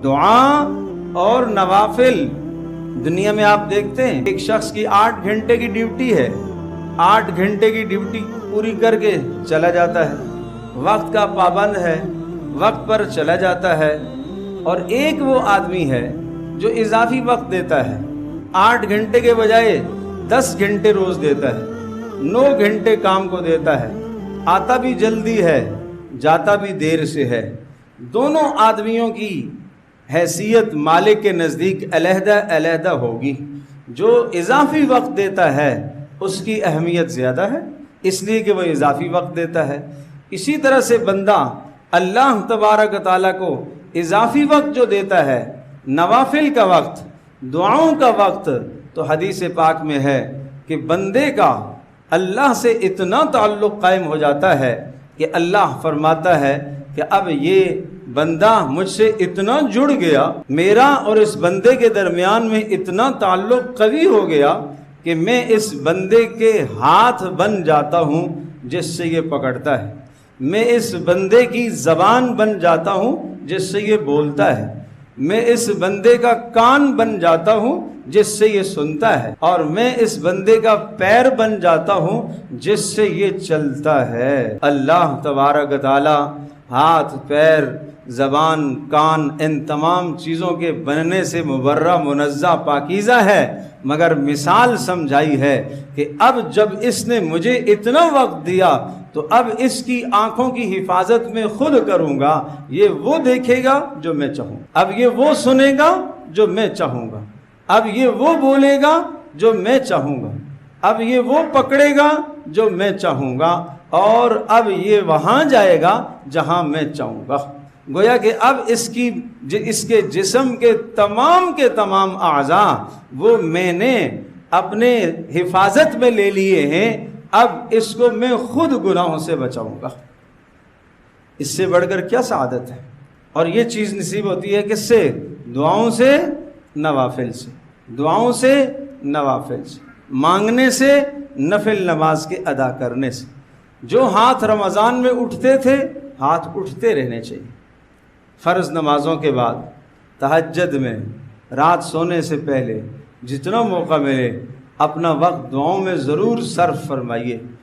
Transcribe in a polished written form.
دعا اور نوافل۔ دنیا میں آپ دیکھتے ہیں ایک شخص کی 8 گھنٹے کی ڈیوٹی ہے، 8 گھنٹے کی ڈیوٹی پوری کر کے چلا جاتا ہے، وقت کا پابند ہے، وقت پر چلا جاتا ہے۔ اور ایک وہ آدمی ہے جو اضافی وقت دیتا ہے، 8 گھنٹے کے بجائے 10 گھنٹے روز دیتا ہے، 9 گھنٹے کام کو دیتا ہے، آتا بھی جلدی ہے، جاتا بھی دیر سے ہے۔ دونوں آدمیوں کی حیثیت مالک کے نزدیک علیحدہ علیحدہ ہوگی۔ جو اضافی وقت دیتا ہے اس کی اہمیت زیادہ ہے، اس لیے کہ وہ اضافی وقت دیتا ہے۔ اسی طرح سے بندہ اللہ تبارک و تعالیٰ کو اضافی وقت جو دیتا ہے، نوافل کا وقت، دعاؤں کا وقت، تو حدیث پاک میں ہے کہ بندے کا اللہ سے اتنا تعلق قائم ہو جاتا ہے کہ اللہ فرماتا ہے کہ اب یہ بندہ مجھ سے اتنا جڑ گیا، میرا اور اس بندے کے درمیان میں اتنا تعلق قوی ہو گیا کہ میں اس بندے کے ہاتھ بن جاتا ہوں جس سے یہ پکڑتا ہے، میں اس بندے کی زبان بن جاتا ہوں جس سے یہ بولتا ہے، میں اس بندے کا کان بن جاتا ہوں جس سے یہ سنتا ہے، اور میں اس بندے کا پیر بن جاتا ہوں جس سے یہ چلتا ہے۔ اللہ تبارک و تعالی ہاتھ، پیر، زبان، کان، ان تمام چیزوں کے بننے سے مبرہ، منزہ، پاکیزہ ہے، مگر مثال سمجھائی ہے کہ اب جب اس نے مجھے اتنا وقت دیا تو اب اس کی آنکھوں کی حفاظت میں خود کروں گا، یہ وہ دیکھے گا جو میں چاہوں، اب یہ وہ سنے گا جو میں چاہوں گا، اب یہ وہ بولے گا جو میں چاہوں گا، اب یہ وہ پکڑے گا جو میں چاہوں گا، اور اب یہ وہاں جائے گا جہاں میں چاہوں گا۔ گویا کہ اب اس کے جسم کے تمام اعضاء وہ میں نے اپنے حفاظت میں لے لیے ہیں، اب اس کو میں خود گناہوں سے بچاؤں گا۔ اس سے بڑھ کر کیا سعادت ہے؟ اور یہ چیز نصیب ہوتی ہے کس سے؟ دعاؤں سے، نوافل سے، دعاؤں سے، نوافل سے، مانگنے سے، نفل نماز کے ادا کرنے سے۔ جو ہاتھ رمضان میں اٹھتے تھے، ہاتھ اٹھتے رہنے چاہیے۔ فرض نمازوں کے بعد، تہجد میں، رات سونے سے پہلے جتنا موقع ملے اپنا وقت دعاؤں میں ضرور صرف فرمائیے۔